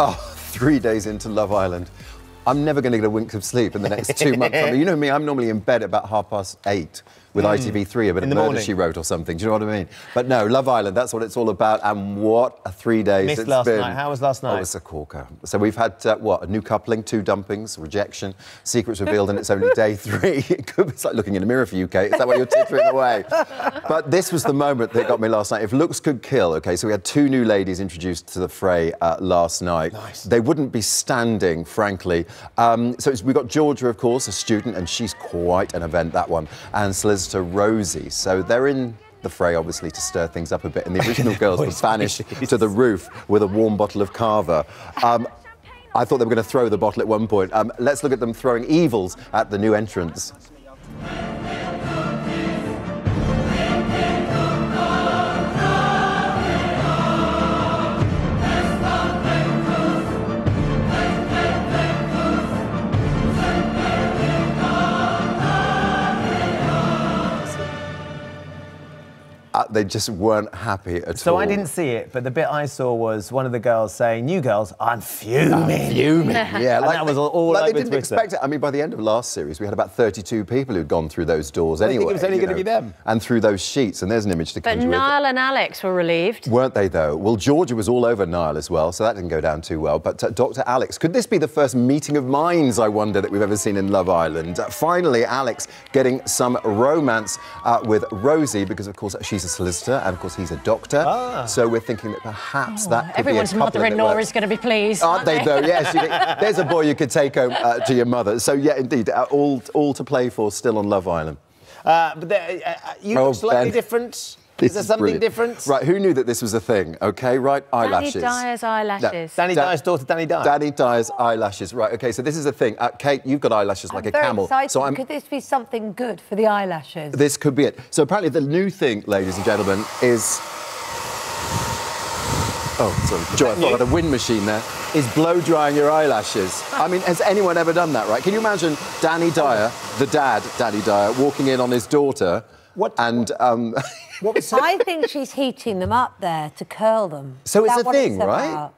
Oh, 3 days into Love Island. I'm never going to get a wink of sleep in the next 2 months. I mean, you know me, I'm normally in bed at about 8:30 with ITV3, a bit of Murder, She Wrote or something. Do you know what I mean? But no, Love Island, that's what it's all about. And what a 3 days Missed it's last been. night. How was last night? Oh, it's a corker. So we've had, what, a new coupling, 2 dumpings, rejection, secrets revealed, and it's only day 3. It's like looking in a mirror for you, Kate. Is that why you're tittering away? But this was the moment that got me last night. If looks could kill, OK, so we had 2 new ladies introduced to the fray last night. Nice. They wouldn't be standing, frankly. We've got Georgia, of course, a student, and she's quite an event, that one, and solicitor Rosie. So they're in the fray, obviously, to stir things up a bit. And the original girls were banished to the roof with a warm bottle of Carver. I thought they were going to throw the bottle at one point. Let's look at them throwing evils at the new entrants. They just weren't happy at all. So I didn't see it, but the bit I saw was one of the girls saying, "New girls, I'm fuming." I'm fuming. Yeah, like that was all like over they didn't Twitter. expect it. I mean, by the end of last series, we had about 32 people who'd gone through those doors anyway. I think it was only going to be them. And through those sheets, and there's an image to conjure with. But Niall and Alex were relieved. Weren't they, though? Well, Georgia was all over Niall as well, so that didn't go down too well. But Dr. Alex, could this be the first meeting of minds, I wonder, that we've ever seen in Love Island? Finally, Alex getting some romance with Rosie, because, of course, she's a solicitor, and, of course, he's a doctor. So we're thinking that perhaps that could everyone's be a mother-in-law is going to be pleased. Aren't they, though? Yes. There's a boy you could take home to your mother. So, yeah, indeed, all to play for still on Love Island. You look slightly different. Is there something different? Right, who knew that this was a thing? OK, right, eyelashes. Dani Dyer's eyelashes. Dani Dyer's daughter, Dani Dyer. Dani Dyer's eyelashes. Right, OK, so this is a thing. Kate, you've got eyelashes like a camel. Very excited. So Could this be something good for the eyelashes? This could be it. So apparently the new thing, ladies and gentlemen, is... Oh, sorry, Joy, I thought I had a wind machine there. Is blow-drying your eyelashes. I mean, has anyone ever done that, right? Can you imagine Dani Dyer, the dad, Dani Dyer, walking in on his daughter and... I think she's heating them up there to curl them. So it's a thing, right?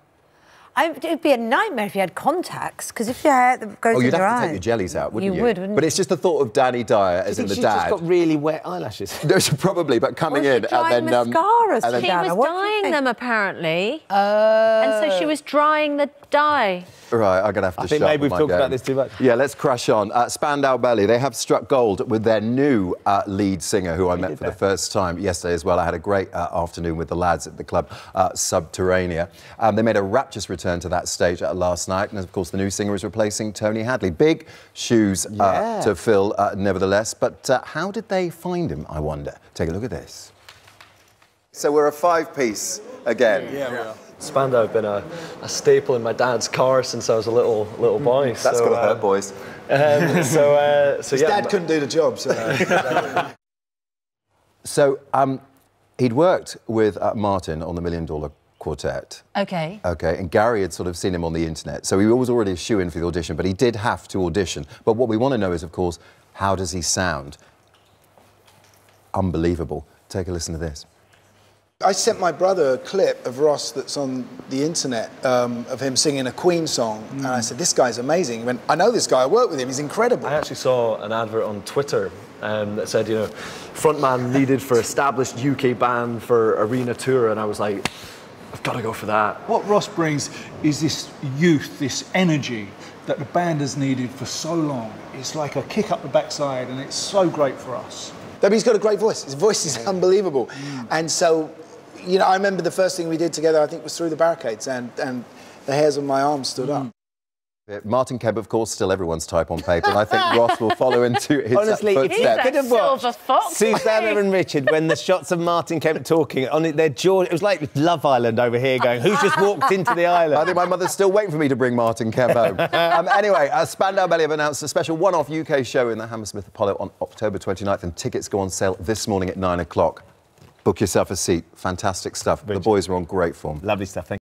It'd be a nightmare if you had contacts, because if your hair goes in your eye... Oh, you'd have to take your jellies out, wouldn't you? You would, wouldn't you? But it's just the thought of Dani Dyer, as in the dad. She's just got really wet eyelashes. No, probably, but coming in and then... mascara, she was dyeing them, apparently. And so she was drying the dye. Right, I'm going to have to I think maybe we've talked about this too much. Yeah, let's crash on. Spandau Ballet, they have struck gold with their new lead singer, who I met for the first time yesterday as well. I had a great afternoon with the lads at the club Subterranea. They made a rapturous return to that stage last night, and of course the new singer is replacing Tony Hadley. Big shoes to fill, nevertheless. But how did they find him, I wonder? Take a look at this. So we're a 5-piece again. Yeah, we are. Spandau have been a staple in my dad's car since I was a little boy. That's gonna hurt, boys. His dad couldn't do the job, so... So he'd worked with Martin on the $1 Million Quartet. OK. OK, and Gary had sort of seen him on the internet, so he was already a shoo-in for the audition, but he did have to audition. But what we want to know is, of course, how does he sound? Unbelievable. Take a listen to this. I sent my brother a clip of Ross that's on the internet of him singing a Queen song, and I said, "This guy's amazing." He went, "I know this guy, I work with him, he's incredible." I actually saw an advert on Twitter that said, you know, frontman needed for established UK band for arena tour, and I was like, I've got to go for that. What Ross brings is this youth, this energy that the band has needed for so long. It's like a kick up the backside, and it's so great for us. But he's got a great voice. His voice is unbelievable. And so, you know, I remember the first thing we did together, I think, was Through the Barricades, and the hairs on my arms stood up. Martin Kemp, of course, still everyone's type on paper, and I think Ross will follow into his Honestly, if you could have watched fox, Susanna and Richard when the shots of Martin Kemp talking, on their jaw, it was like Love Island over here going, who's just walked into the island? I think my mother's still waiting for me to bring Martin Kemp home. Anyway, Spandau Ballet have announced a special one-off UK show in the Hammersmith Apollo on October 29th, and tickets go on sale this morning at 9 o'clock. Book yourself a seat. Fantastic stuff. The boys are on great form. Lovely stuff. Thank you.